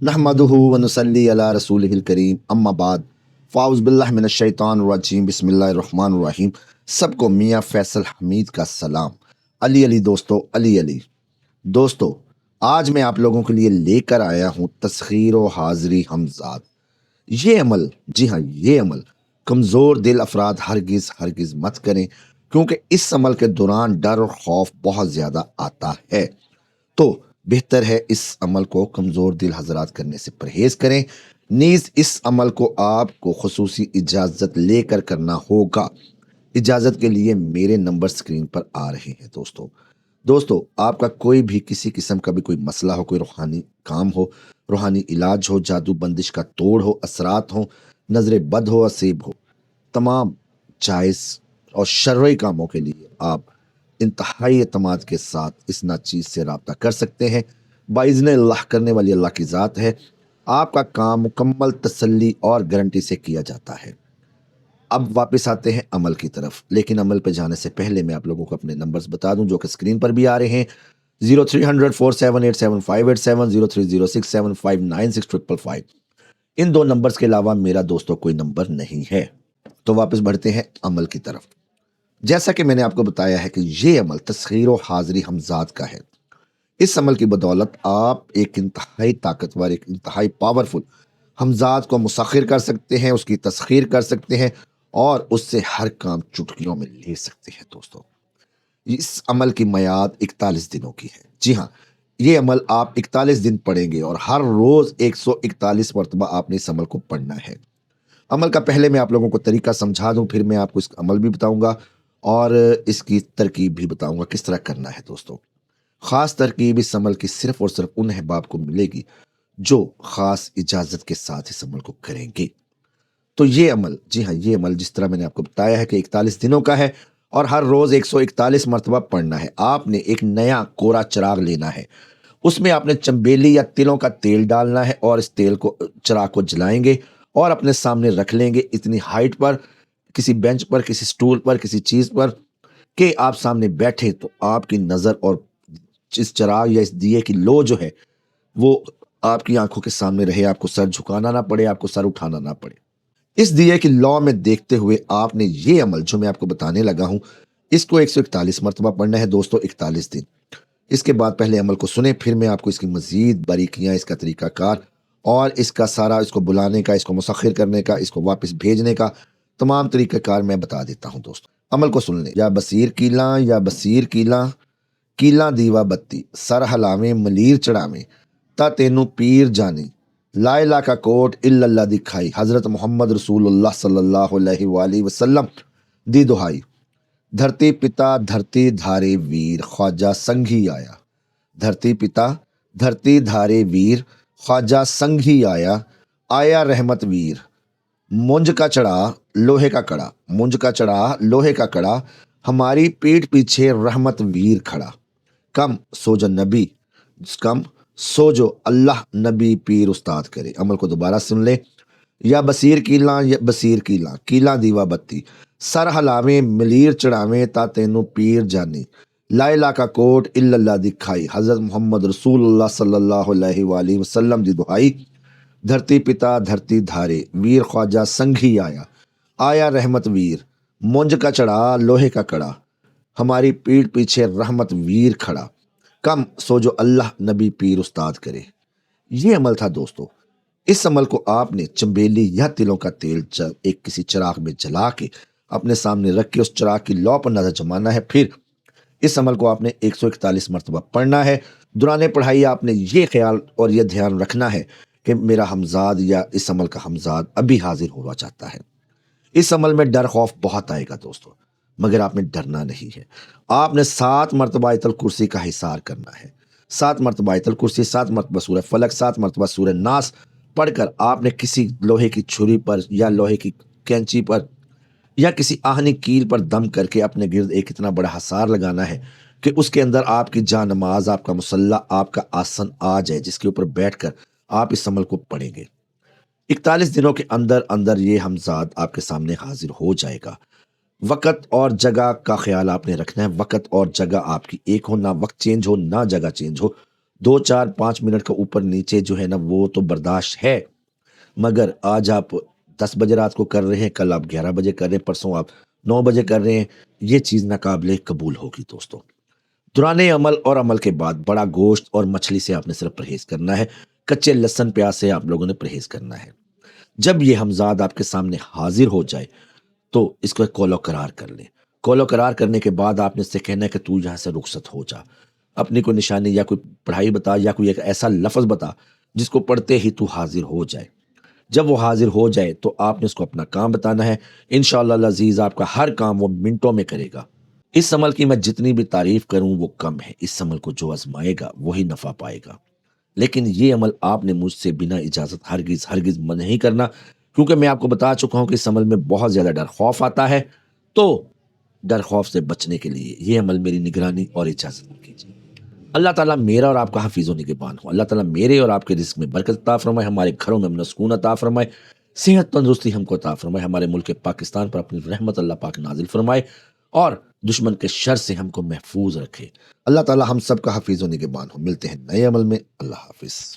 नहमदुहु व नुसल्ली अला रसूलिहिल करीम अम्मा बाद फ़ाउज़ बिल्लाहि मिनश शैतानिर रजीम बिस्मिल्लाहिर रहमानिर रहीम। सबको मियाँ फैसल हमीद का सलाम। अली अली दोस्तों, अली अली दोस्तों, आज मैं आप लोगों के लिए लेकर आया हूँ तस्खीर व हाज़री हमज़ाद। ये अमल, जी हाँ, ये अमल कमज़ोर दिल अफराद हरगिज़ हरगिज़ मत करें, क्योंकि इस अमल के दौरान डर और खौफ बहुत ज़्यादा आता है। तो बेहतर है इस अमल को कमज़ोर दिल हजरात करने से परहेज़ करें। नीज़ इस अमल को आपको खुसूसी इजाज़त लेकर करना होगा। इजाज़त के लिए मेरे नंबर स्क्रीन पर आ रहे हैं। दोस्तों, आपका कोई भी किसी किस्म का भी कोई मसला हो, कोई रूहानी काम हो, रूहानी इलाज हो, जादू बंदिश का तोड़ हो, असरात हो, नज़र बद हो, असेब हो, तमाम जायज़ और शरई कामों के लिए आप इंतहाई एतमाद के साथ इस नाचीज़ से रब्ता कर सकते हैं। बाइज़्न अल्लाह करने वाली अल्लाह की ज़ात है। आपका काम मुकम्मल तसल्ली और गारंटी से किया जाता है। अब वापस आते हैं अमल की तरफ, लेकिन अमल पे जाने से पहले मैं आप लोगों को अपने नंबर्स बता दूं जो कि स्क्रीन पर भी आ रहे हैं। 03004787 0306759655। इन दो नंबर्स के अलावा मेरा दोस्तों कोई नंबर नहीं है। तो वापस बढ़ते हैं अमल की तरफ। जैसा कि मैंने आपको बताया है कि ये अमल तस्खीर व हाज़री हमज़ाद का है। इस अमल की बदौलत आप एक इंतहाई ताकतवर, एक इंतहाई पावरफुल हमज़ाद को मुसख्खिर कर सकते हैं, उसकी तस्खीर कर सकते हैं और उससे हर काम चुटकियों में ले सकते हैं। दोस्तों, इस अमल की मियाद 41 दिनों की है। जी हाँ, ये अमल आप 41 दिन पढ़ेंगे और हर रोज़ 141 मरतबा आपने इस अमल को पढ़ना है। अमल का पहले मैं आप लोगों को तरीका समझा दूं, फिर मैं आपको इसका अमल भी बताऊंगा और इसकी तरकीब भी बताऊंगा किस तरह करना है। दोस्तों, ख़ास तरकीब इस अमल की सिर्फ और सिर्फ उन अहबाब को मिलेगी जो ख़ास इजाज़त के साथ इस अमल को करेंगे। तो ये अमल, जी हाँ, ये अमल जिस तरह मैंने आपको बताया है कि 41 दिनों का है और हर रोज़ 141 मरतबा पढ़ना है। आपने एक नया कोरा चिराग लेना है, उसमें आपने चंबेली या तिलों का तेल डालना है और इस तेल को, चिराग को जलाएंगे और अपने सामने रख लेंगे इतनी हाइट पर, किसी बेंच पर, किसी स्टूल पर, किसी चीज़ पर कि आप सामने बैठे तो आपकी नज़र और इस चिराग या इस दिए की लो जो है वो आपकी आंखों के सामने रहे, आपको सर झुकाना ना पड़े, आपको सर उठाना ना पड़े। इस दिए की लौ में देखते हुए आपने ये अमल जो मैं आपको बताने लगा हूं, इसको 141 मरतबा पढ़ना है। दोस्तों, 41 दिन। इसके बाद पहले अमल को सुने, फिर मैं आपको इसकी मजीद बारीकियां, इसका तरीकाकार और इसका सारा, इसको बुलाने का, इसको मुसख्खिर करने का, इसको वापस भेजने का तमाम तरीकाकार मैं बता देता हूं। दोस्तों, अमल को सुन लें। या बसीर कीला, या बसीर कीला, कीला दीवा बत्ती, सर हलावे मलीर चढ़ावे, ता तेनू पीर जानी, ला इला का कोट इल्लल्लाह दिखाई, हजरत मोहम्मद रसूलुल्लाह सल्लल्लाहु अलैहि वसल्लम दी दुहाई। धरती पिता धरती धारे वीर, ख्वाजा संघी आया। धरती पिता धरती धारे वीर, ख्वाजा संघी आया। आया रहमत वीर, मुंज का चढ़ा लोहे का कड़ा, मुंज का चढ़ा लोहे का कड़ा, हमारी पीठ पीछे रहमत वीर खड़ा। कम सो जो नबी, कम सो जो अल्लाह नबी पीर उस्ताद करे। अमल को दोबारा सुन ले। या बसीर कीला, या बसीर कीला, कीला दीवा बत्ती, सर हलावे मलीर चढ़ावे, ता तेनू पीर जानी, ला इला का कोट इल्लल्लाह दिखाई, हजरत मोहम्मद रसूलुल्लाह सल्लल्लाहु अलैहि वसल्लम दी दुहाई। धरती पिता धरती धारे वीर, ख्वाजा संघी आया। आया रहमत वीर, मुंज का चढ़ा लोहे का कड़ा, हमारी पीठ पीछे रहमत वीर खड़ा। कम सो जो अल्लाह नबी पीर उस्ताद करे। ये अमल था। दोस्तों, इस अमल को आपने चंबेली या तिलों का तेल एक किसी चिराग में जला के अपने सामने रख के उस चिराग की लौ पर नजर जमाना है। फिर इस अमल को आपने 141 मरतबा पढ़ना है। दुराने पढ़ाई आपने ये ख्याल और ये ध्यान रखना है कि मेरा हमजाद या इस अमल का हमजाद अभी हाजिर होना चाहता है। इस अमल में डर खौफ बहुत आएगा दोस्तों, मगर आपने डरना नहीं है। आपने 7 मरतबा आयतल कुर्सी का हिसार करना है। 7 मरतबा आयतल कुर्सी, 7 मरतबा सूरह फलक, 7 मरतबा सूरह नास पढ़कर आपने किसी लोहे की छुरी पर या लोहे की कैंची पर या किसी आहनी कील पर दम करके अपने गिर्द एक इतना बड़ा हसार लगाना है कि उसके अंदर आपकी जा नमाज, आपका मुसल्ला, आपका आसन आ जाए, जिसके ऊपर बैठकर आप इस अमल को पढ़ेंगे। 41 दिनों के अंदर अंदर ये हमजाद आपके सामने हाजिर हो जाएगा। वक़्त और जगह का ख्याल आपने रखना है। वक़्त और जगह आपकी एक हो, ना वक्त चेंज हो ना जगह चेंज हो। 2 4 5 منٹ کا اوپر نیچے جو ہے نا وہ تو برداشت ہے، مگر آج آپ 10 بجے رات کو کر رہے ہیں، کل آپ 11 بجے کر رہے ہیں، پرسوں آپ 9 بجے کر رہے ہیں، یہ چیز ناقابل قبول ہوگی دوستوں۔ دوران عمل اور عمل کے بعد بڑا گوشت اور مچھلی سے آپ نے صرف پرہیز کرنا ہے، کچے لہسن پیاز سے آپ لوگوں نے پرہیز کرنا ہے۔ جب یہ ہمزاد آپ کے سامنے حاضر ہو جائے تو اس کو کولو قرار کر لیں۔ کولو قرار کرنے کے بعد آپ نے اس سے کہنا ہے کہ تو یہاں سے رخصت ہو جا، اپنی کوئی نشانی یا کوئی پڑھائی بتا یا کوئی ایک ایسا لفظ بتا جس کو پڑھتے ہی تو حاضر ہو جائے۔ جب وہ حاضر ہو جائے تو آپ نے اس کو اپنا کام بتانا ہے، انشاءاللہ العزیز آپ کا ہر کام وہ منٹوں میں کرے گا۔ اس عمل کی میں جتنی بھی تعریف کروں وہ کم ہے، اس عمل کو جو آزمائے گا وہی نفع پائے گا۔ لیکن یہ عمل آپ نے مجھ سے بنا اجازت ہرگز ہرگز نہیں کرنا، کیونکہ میں آپ کو بتا چکا ہوں کہ اس عمل میں بہت زیادہ ڈر خوف آتا ہے، تو ڈر خوف سے بچنے کے لیے یہ عمل میری نگرانی اور اجازت میں کیجیے۔ اللہ تعالیٰ میرا اور آپ کا حفیظ و نگہبان ہو۔ اللہ تعالیٰ میرے اور آپ کے رزق میں برکت عطا فرمائے، ہمارے گھروں میں امن و سکون عطا فرمائے، صحت تندرستی ہم کو عطا فرمائے، ہمارے ملک پاکستان پر اپنی رحمت اللہ پاک نازل فرمائے اور دشمن کے شر سے ہم کو محفوظ رکھے۔ اللہ تعالیٰ ہم سب کا حفیظ و نگہبان ہو۔ ملتے ہیں نئے عمل میں۔ اللہ حافظ۔